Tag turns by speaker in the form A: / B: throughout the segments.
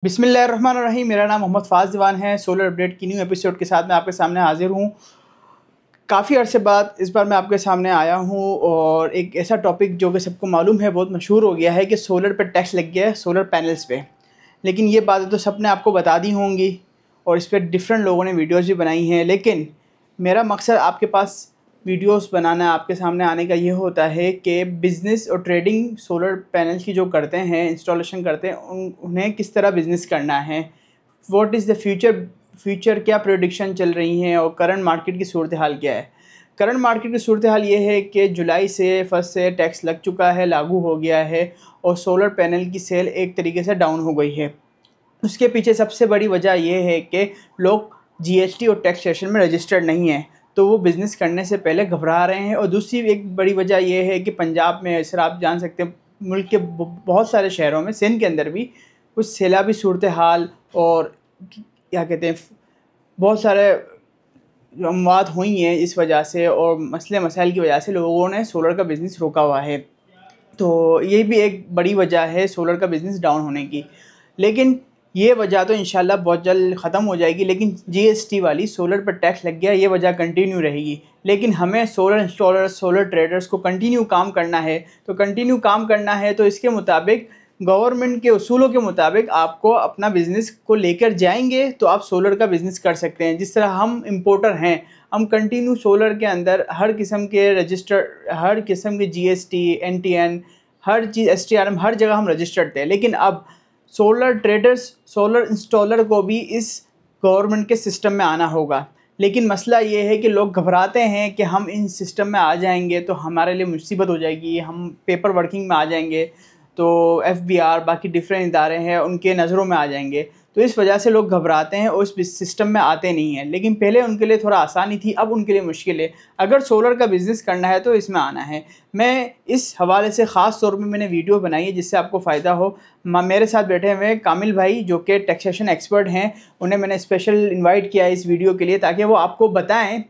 A: बिस्मिल्लाहिर्रहमानिर्रहीम। मेरा नाम मोहम्मद फ़ाज़ दीवान है। सोलर अपडेट की न्यू एपिसोड के साथ मैं आपके सामने हाज़िर हूँ। काफ़ी अरसे बाद इस बार मैं आपके सामने आया हूँ और एक ऐसा टॉपिक जो कि सबको मालूम है, बहुत मशहूर हो गया है कि सोलर पे टैक्स लग गया है, सोलर पैनल्स पे। लेकिन ये बातें तो सब ने आपको बता दी होंगी और इस पर डिफरेंट लोगों ने वीडियोज़ भी बनाई हैं। लेकिन मेरा मकसद आपके पास वीडियोस बनाना, आपके सामने आने का ये होता है कि बिज़नेस और ट्रेडिंग सोलर पैनल की जो करते हैं, इंस्टॉलेशन करते हैं, उन्हें किस तरह बिज़नेस करना है, व्हाट इज़ द फ्यूचर क्या प्रेडिक्शन चल रही हैं और करंट मार्केट की सूरत हाल क्या है। करंट मार्केट की सूरत हाल ये है कि जुलाई से फर्स्ट से टैक्स लग चुका है, लागू हो गया है और सोलर पैनल की सेल एक तरीके से डाउन हो गई है। उसके पीछे सबसे बड़ी वजह यह है कि लोग जीएसटी और टैक्सेशन में रजिस्टर्ड नहीं हैं, तो वो बिज़नेस करने से पहले घबरा रहे हैं। और दूसरी एक बड़ी वजह यह है कि पंजाब में, सर आप जान सकते हैं, मुल्क के बहुत सारे शहरों में, सिंध के अंदर भी कुछ सैलाबी सूरत हाल और क्या कहते हैं, बहुत सारे अमवात हुई हैं इस वजह से, और मसले मसाइल की वजह से लोगों ने सोलर का बिज़नेस रोका हुआ है। तो ये भी एक बड़ी वजह है सोलर का बिज़नेस डाउन होने की। लेकिन ये वजह तो इंशाल्लाह बहुत जल्द ख़त्म हो जाएगी। लेकिन जीएसटी वाली, सोलर पर टैक्स लग गया, ये वजह कंटिन्यू रहेगी। लेकिन हमें सोलर इंस्टॉलर्स, सोलर ट्रेडर्स को कंटिन्यू काम करना है। तो कंटिन्यू काम करना है तो इसके मुताबिक, गवर्नमेंट के उसूलों के मुताबिक आपको अपना बिज़नेस को लेकर जाएंगे तो आप सोलर का बिज़नेस कर सकते हैं। जिस तरह हम इंपोर्टर हैं, हम कंटिन्यू सोलर के अंदर हर किस्म के रजिस्टर, हर किस्म के जीएसटी, एनटीएन, हर चीज़, एसटीआरएम, हर जगह हम रजिस्टर्ड थे। लेकिन अब सोलर ट्रेडर्स, सोलर इंस्टॉलर को भी इस गवर्नमेंट के सिस्टम में आना होगा। लेकिन मसला ये है कि लोग घबराते हैं कि हम इन सिस्टम में आ जाएंगे तो हमारे लिए मुसीबत हो जाएगी, हम पेपर वर्किंग में आ जाएंगे, तो एफबीआर, बाकी डिफरेंट इदारे हैं, उनके नज़रों में आ जाएंगे। तो इस वजह से लोग घबराते हैं और इस सिस्टम में आते नहीं हैं। लेकिन पहले उनके लिए थोड़ा आसानी थी, अब उनके लिए मुश्किल है। अगर सोलर का बिज़नेस करना है तो इसमें आना है। मैं इस हवाले से ख़ास तौर पे मैंने वीडियो बनाई है जिससे आपको फ़ायदा हो। मेरे साथ बैठे हुए कामिल भाई जो कि टैक्सेशन एक्सपर्ट हैं, उन्हें मैंने स्पेशल इन्वाइट किया है इस वीडियो के लिए, ताकि वो आपको बताएँ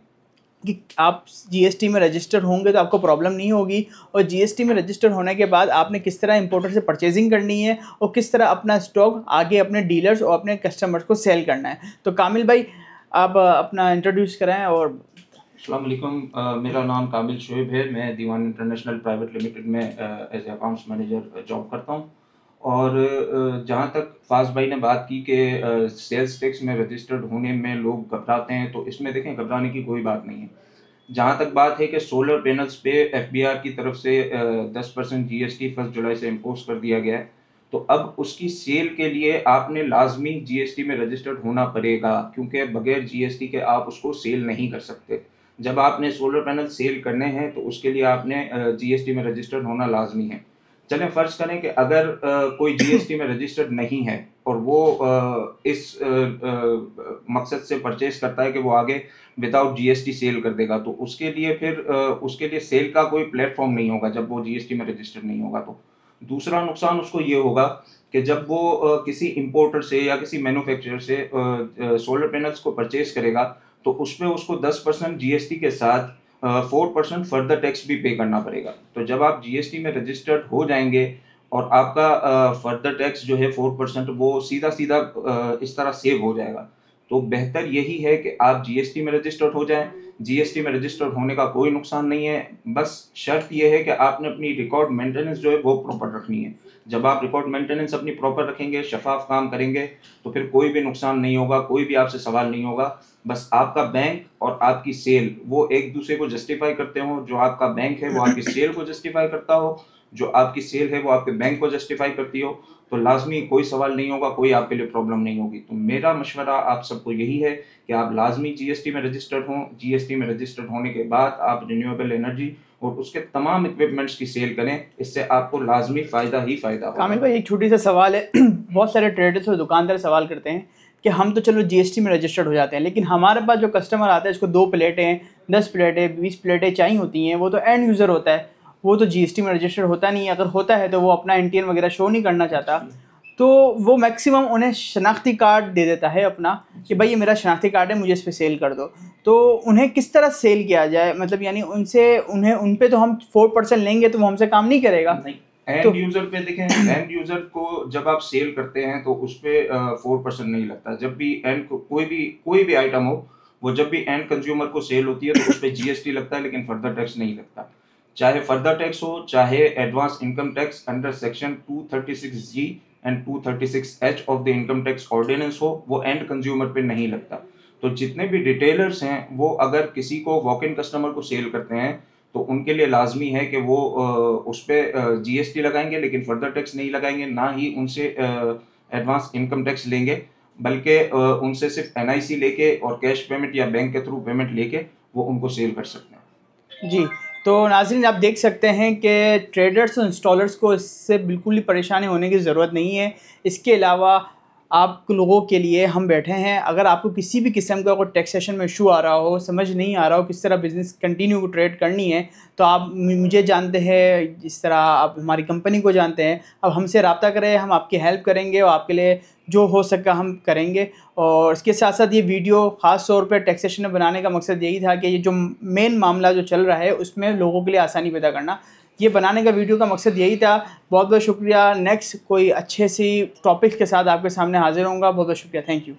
A: कि आप जीएसटी में रजिस्टर होंगे तो आपको प्रॉब्लम नहीं होगी, और जीएसटी में रजिस्टर होने के बाद आपने किस तरह इंपोर्टर से परचेजिंग करनी है और किस तरह अपना स्टॉक आगे अपने डीलर्स और अपने कस्टमर्स को सेल करना है। तो कामिल भाई, आप अपना इंट्रोड्यूस कराएं। और
B: अस्सलाम वालेकुम, मेरा नाम काबिल शोएब है। मैं दीवान इंटरनेशनल प्राइवेट लिमिटेड में एज अकाउंट्स मैनेजर जॉब करता हूं। और जहां तक फाज भाई ने बात की कि सेल्स टैक्स में रजिस्टर्ड होने में लोग घबराते हैं, तो इसमें देखें, घबराने की कोई बात नहीं है। जहां तक बात है कि सोलर पैनल्स पे एफबीआर की तरफ से 10% जीएसटी 1 जुलाई से इम्पोज कर दिया गया है, तो अब उसकी सेल के लिए आपने लाजमी जीएसटी में रजिस्टर्ड होना पड़ेगा, क्योंकि बगैर जीएसटी के आप उसको सेल नहीं कर सकते। जब आपने सोलर पैनल सेल करने हैं तो उसके लिए आपने जीएसटी में रजिस्टर्ड होना लाजमी है। चलें फ़र्ज़ करें कि अगर कोई जीएसटी में रजिस्टर्ड नहीं है और वो इस मकसद से परचेज करता है कि वो आगे विदाउट जीएसटी सेल कर देगा, तो उसके लिए फिर उसके लिए सेल का कोई प्लेटफॉर्म नहीं होगा जब वो जीएसटी में रजिस्टर्ड नहीं होगा। तो दूसरा नुकसान उसको ये होगा कि जब वो किसी इंपोर्टर से या किसी मैन्युफैक्चरर से सोलर पैनल्स को परचेज करेगा, तो उसमें उसको 10% जीएसटी के साथ 4% फर्दर टैक्स भी पे करना पड़ेगा। तो जब आप जीएसटी में रजिस्टर्ड हो जाएंगे और आपका फर्दर टैक्स जो है 4%, वो सीधा सीधा इस तरह सेव हो जाएगा। तो बेहतर यही है कि आप जीएसटी में रजिस्टर्ड हो जाएं। जीएसटी में रजिस्टर्ड होने का कोई नुकसान नहीं है, बस शर्त यह है कि आपने अपनी रिकॉर्ड मेंटेनेंस जो है वो प्रॉपर रखनी है। जब आप रिकॉर्ड मेंटेनेंस अपनी प्रॉपर रखेंगे, शफाफ काम करेंगे, तो फिर कोई भी नुकसान नहीं होगा, कोई भी आपसे सवाल नहीं होगा। बस आपका बैंक और आपकी सेल वो एक दूसरे को जस्टिफाई करते हो। जो आपका बैंक है वो आपकी सेल को जस्टिफाई करता हो, जो आपकी सेल है वो आपके बैंक को जस्टिफाई करती हो, तो लाजमी कोई सवाल नहीं होगा, कोई आपके लिए प्रॉब्लम नहीं होगी। तो मेरा मशवरा आप सबको यही है कि आप लाजमी जीएसटी में रजिस्टर्ड हों। जीएसटी में रजिस्टर्ड होने के बाद आप रिन्यूएबल एनर्जी और उसके तमाम इक्विपमेंट्स की सेल करें, इससे आपको लाजमी फ़ायदा ही फ़ायदा होगा।
A: कामिल भाई, एक छोटी सा सवाल है। बहुत सारे ट्रेडर्स और दुकानदार सवाल करते हैं कि हम तो चलो जीएसटी में रजिस्टर्ड हो जाते हैं, लेकिन हमारे पास जो कस्टमर आता है, इसको 2 प्लेटें, 10 प्लेटें, 20 प्लेटें चाहिए होती हैं, वो तो एंड यूज़र होता है, वो तो जीएसटी में रजिस्टर्ड होता नहीं है। अगर होता है तो वो अपना एनटीएन वगैरह शो नहीं करना चाहता, तो वो मैक्सिमम उन्हें शनाख्ती कार्ड दे देता है अपना, कि भाई ये मेरा शनाख्ती कार्ड है, मुझे इस पर सेल कर दो। तो उन्हें किस तरह सेल किया जाए, मतलब यानी उनसे उन्हें उन पे तो हम 4% लेंगे तो वो हमसे काम नहीं करेगा।
B: नहीं, एंड यूजर पे देखें, एंड यूजर को जब आप सेल करते हैं तो उस पे 4% नहीं लगता। जब भी एंड कोई भी आइटम हो, वो जब भी एंड कंज्यूमर को सेल होती है तो उस पे जीएसटी लगता है, लेकिन फर्दर टैक्स नहीं लगता। चाहे फर्दर टैक्स हो, चाहे advance income tax under section 236G and 236H of the income tax ordinance हो, वो एंड कंज्यूमर पे नहीं लगता। तो जितने भी रिटेलर्स हैं वो अगर किसी को वॉक इन कस्टमर को सेल करते हैं तो उनके लिए लाजमी है कि वो उस पर जीएसटी लगाएंगे, लेकिन फर्दर टैक्स नहीं लगाएंगे, ना ही उनसे एडवांस इनकम टैक्स लेंगे, बल्कि उनसे सिर्फ एनआईसी लेके और कैश पेमेंट या बैंक के थ्रू पेमेंट लेके वो उनको सेल कर सकते हैं।
A: जी, तो नाज़रीन आप देख सकते हैं कि ट्रेडर्स और इंस्टॉलर्स को इससे बिल्कुल ही परेशानी होने की ज़रूरत नहीं है। इसके अलावा आप लोगों के लिए हम बैठे हैं। अगर आपको किसी भी किस्म का कोई टैक्सेशन में इशू आ रहा हो, समझ नहीं आ रहा हो किस तरह बिज़नेस कंटिन्यू ट्रेड करनी है, तो आप मुझे जानते हैं, जिस तरह आप हमारी कंपनी को जानते हैं। अब हमसे रब्ता करें, हम आपकी हेल्प करेंगे और आपके लिए जो हो सका हम करेंगे। और इसके साथ साथ ये वीडियो ख़ास तौर पे टैक्सेशन में बनाने का मकसद यही था कि ये जो मेन मामला जो चल रहा है उसमें लोगों के लिए आसानी पैदा करना, ये बनाने का वीडियो का मकसद यही था। बहुत बहुत शुक्रिया। नेक्स्ट कोई अच्छे सी टॉपिक के साथ आपके सामने हाजिर होऊंगा। बहुत बहुत शुक्रिया। Thank you.